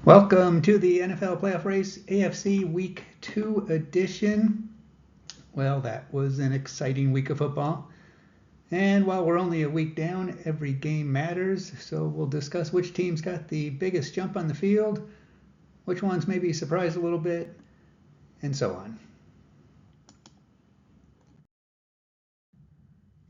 Welcome to the NFL Playoff Race AFC Week 2 edition. Well, that was an exciting week of football. And while we're only a week down, every game matters. So we'll discuss which teams got the biggest jump on the field, which ones maybe surprised a little bit, and so on.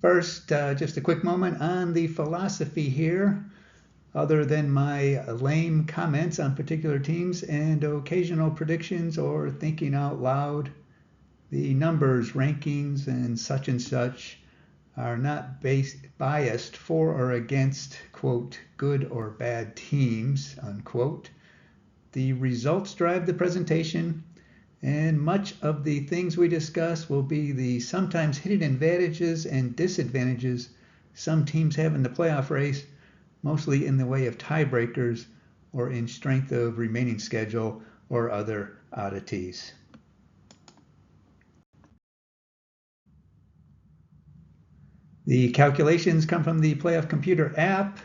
First, just a quick moment on the philosophy here. Other than my lame comments on particular teams and occasional predictions or thinking out loud, the numbers, rankings, and such are not biased for or against, quote, good or bad teams, unquote. The results drive the presentation, and much of the things we discuss will be the sometimes hidden advantages and disadvantages some teams have in the playoff race, mostly in the way of tiebreakers or in strength of remaining schedule or other oddities. The calculations come from the Playoff Computer app.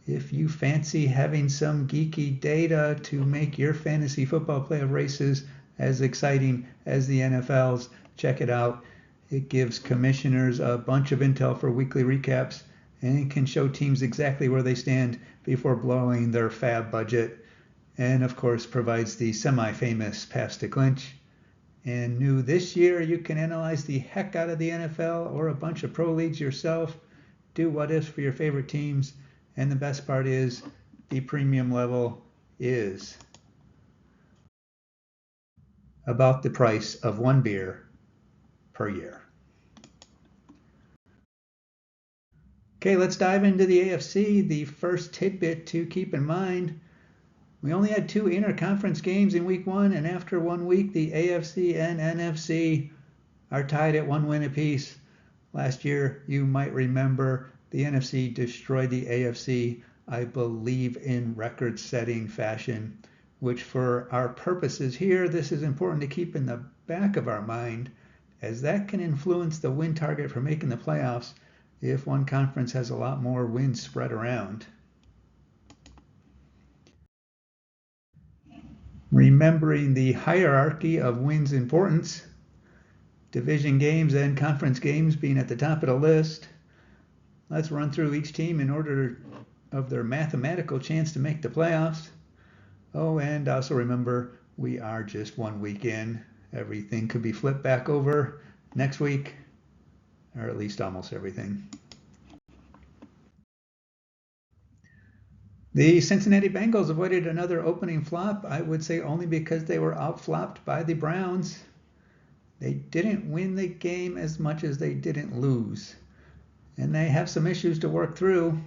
If you fancy having some geeky data to make your fantasy football playoff races as exciting as the NFL's, check it out. It gives commissioners a bunch of intel for weekly recaps and can show teams exactly where they stand before blowing their fab budget, and of course provides the semi-famous pass to clinch. And new this year, you can analyze the heck out of the NFL or a bunch of pro leagues yourself, do what ifs for your favorite teams, and the best part is the premium level is about the price of one beer per year. Okay, let's dive into the AFC. The first tidbit to keep in mind, we only had 2 interconference games in week 1, and after 1 week, the AFC and NFC are tied at 1 win apiece. Last year, you might remember, the NFC destroyed the AFC, I believe, in record-setting fashion, which for our purposes here, this is important to keep in the back of our mind, as that can influence the win target for making the playoffs if one conference has a lot more wins spread around. Remembering the hierarchy of wins importance, division games and conference games being at the top of the list, let's run through each team in order of their mathematical chance to make the playoffs. Oh, and also remember, we are just 1 week in. Everything could be flipped back over next week, or at least almost everything. The Cincinnati Bengals avoided another opening flop, I would say only because they were outflopped by the Browns. They didn't win the game as much as they didn't lose. And they have some issues to work through.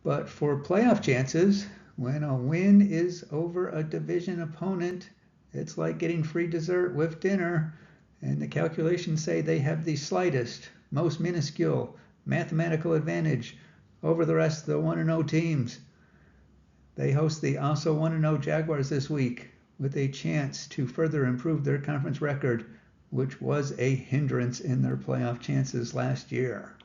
But for playoff chances, when a win is over a division opponent, it's like getting free dessert with dinner. And the calculations say they have the slightest, most minuscule mathematical advantage over the rest of the 1-0 teams. They host the also 1-0 Jaguars this week with a chance to further improve their conference record, which was a hindrance in their playoff chances last year.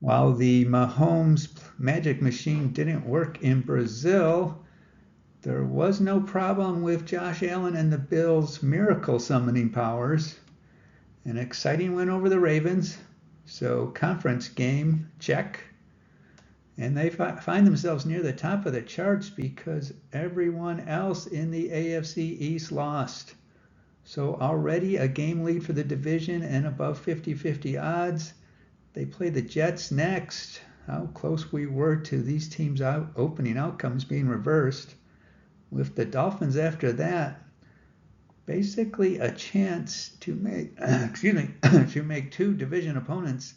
While the Mahomes magic machine didn't work in Brazil, there was no problem with Josh Allen and the Bills' miracle summoning powers. An exciting win over the Ravens. So conference game, check. And they find themselves near the top of the charts because everyone else in the AFC East lost. So already a game lead for the division and above 50-50 odds. They play the Jets next. How close we were to these teams' opening outcomes being reversed. With the Dolphins after that, basically a chance to make to make 2 division opponents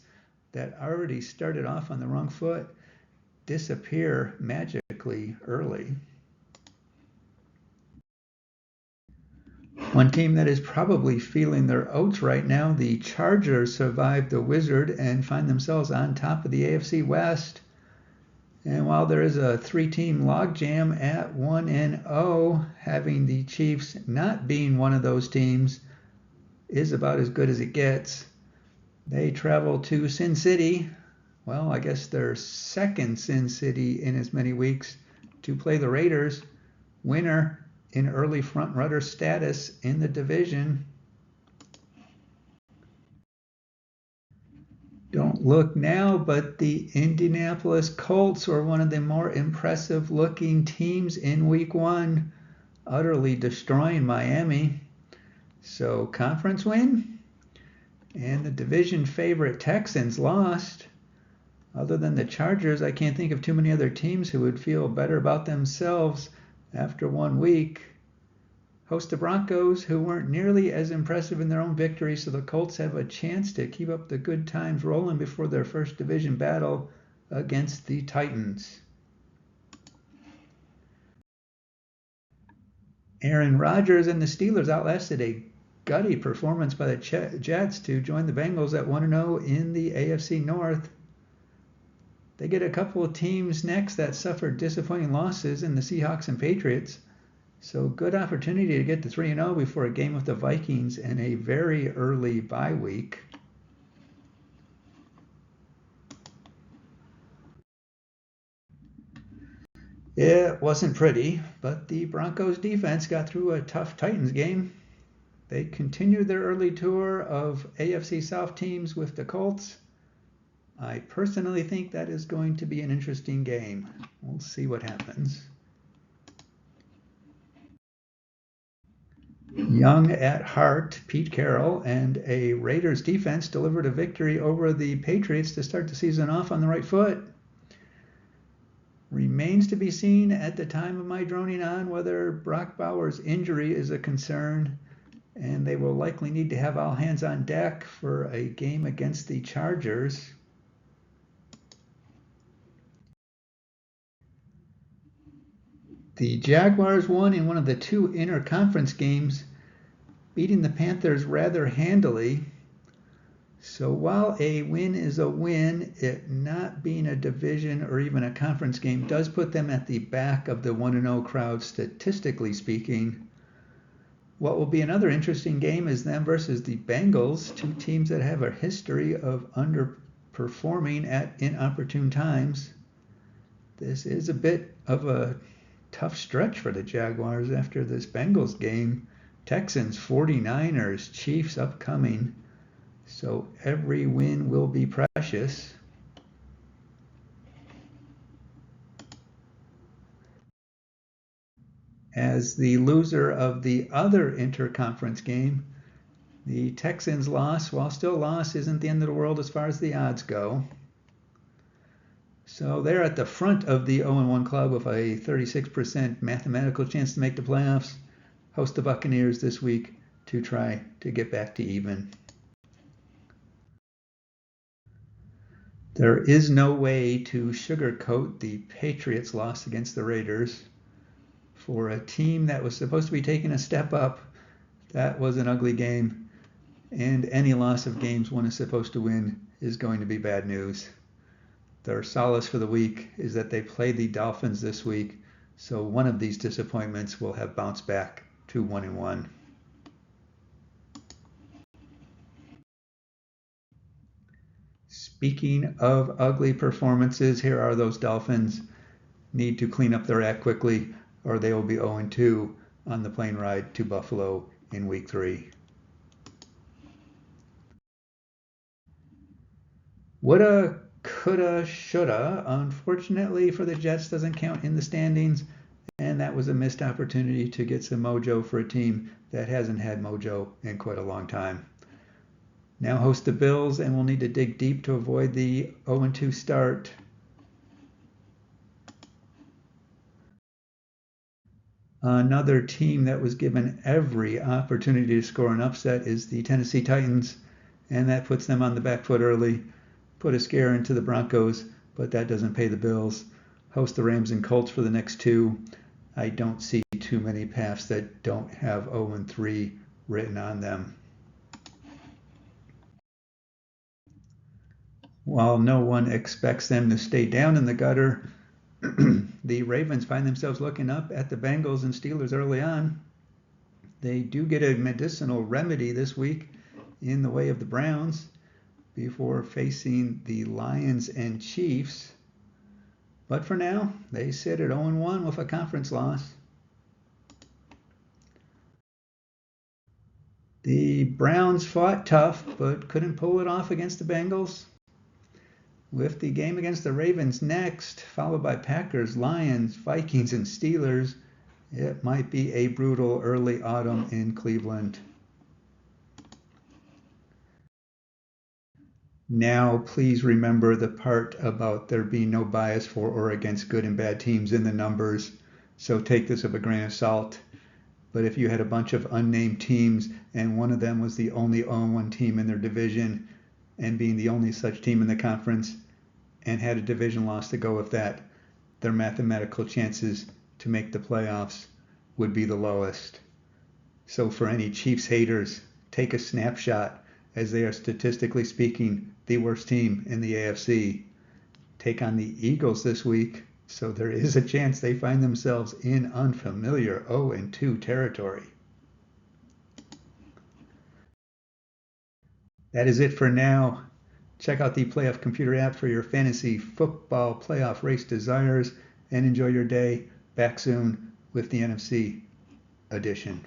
that already started off on the wrong foot disappear magically early. One team that is probably feeling their oats right now, the Chargers, survived the Wizard and find themselves on top of the AFC West. And while there is a 3-team logjam at 1-0, having the Chiefs not being one of those teams is about as good as it gets. They travel to Sin City, well, I guess their second Sin City in as many weeks to play the Raiders, winner in early front-runner status in the division. Don't look now, but the Indianapolis Colts were one of the more impressive looking teams in week 1, utterly destroying Miami. So conference win, and the division favorite Texans lost. Other than the Chargers, I can't think of too many other teams who would feel better about themselves after 1 week. Host the Broncos, who weren't nearly as impressive in their own victory, so the Colts have a chance to keep up the good times rolling before their first division battle against the Titans. Aaron Rodgers and the Steelers outlasted a gutty performance by the Jets to join the Bengals at 1-0 in the AFC North. They get a couple of teams next that suffered disappointing losses in the Seahawks and Patriots. So good opportunity to get to 3-0 before a game with the Vikings and a very early bye week. It wasn't pretty, but the Broncos defense got through a tough Titans game. They continued their early tour of AFC South teams with the Colts. I personally think that is going to be an interesting game. We'll see what happens. Young at heart, Pete Carroll and a Raiders defense delivered a victory over the Patriots to start the season off on the right foot. Remains to be seen at the time of my droning on whether Brock Bowers' injury is a concern, and they will likely need to have all hands on deck for a game against the Chargers. The Jaguars won in one of the 2 interconference games, beating the Panthers rather handily. So while a win is a win, it not being a division or even a conference game does put them at the back of the 1-0 crowd, statistically speaking. What will be another interesting game is them versus the Bengals, 2 teams that have a history of underperforming at inopportune times. This is a bit of a tough stretch for the Jaguars after this Bengals game. Texans, 49ers, Chiefs upcoming. So every win will be precious. As the loser of the other interconference game, the Texans loss, while still a loss, isn't the end of the world as far as the odds go. So they're at the front of the 0-1 club with a 36% mathematical chance to make the playoffs. Host the Buccaneers this week to try to get back to even. There is no way to sugarcoat the Patriots' loss against the Raiders. For a team that was supposed to be taking a step up, that was an ugly game. And any loss of games one is supposed to win is going to be bad news. Their solace for the week is that they play the Dolphins this week, so one of these disappointments will have bounced back to 1-1. Speaking of ugly performances, here are those Dolphins. Need to clean up their act quickly, or they will be 0-2 on the plane ride to Buffalo in week 3. Woulda, coulda, shoulda. Unfortunately for the Jets, doesn't count in the standings, and that was a missed opportunity to get some mojo for a team that hasn't had mojo in quite a long time. Now host the Bills, and we'll need to dig deep to avoid the 0-2 start. Another team that was given every opportunity to score an upset is the Tennessee Titans, and that puts them on the back foot early. Put a scare into the Broncos, but that doesn't pay the bills. Host the Rams and Colts for the next 2. I don't see too many paths that don't have 0-3 written on them. While no one expects them to stay down in the gutter, the Ravens find themselves looking up at the Bengals and Steelers early on. They do get a medicinal remedy this week in the way of the Browns, before facing the Lions and Chiefs. But for now, they sit at 0-1 with a conference loss. The Browns fought tough, but couldn't pull it off against the Bengals. With the game against the Ravens next, followed by Packers, Lions, Vikings, and Steelers, it might be a brutal early autumn in Cleveland. Now, please remember the part about there being no bias for or against good and bad teams in the numbers, so take this with a grain of salt. But if you had a bunch of unnamed teams and one of them was the only 0-1 team in their division and being the only such team in the conference and had a division loss to go with that, their mathematical chances to make the playoffs would be the lowest. So for any Chiefs haters, take a snapshot, as they are statistically speaking the worst team in the AFC. Take on the Eagles this week, so there is a chance they find themselves in unfamiliar 0-2 territory. That is it for now. Check out the Playoff Computer app for your fantasy football playoff race desires and enjoy your day. Back soon with the NFC edition.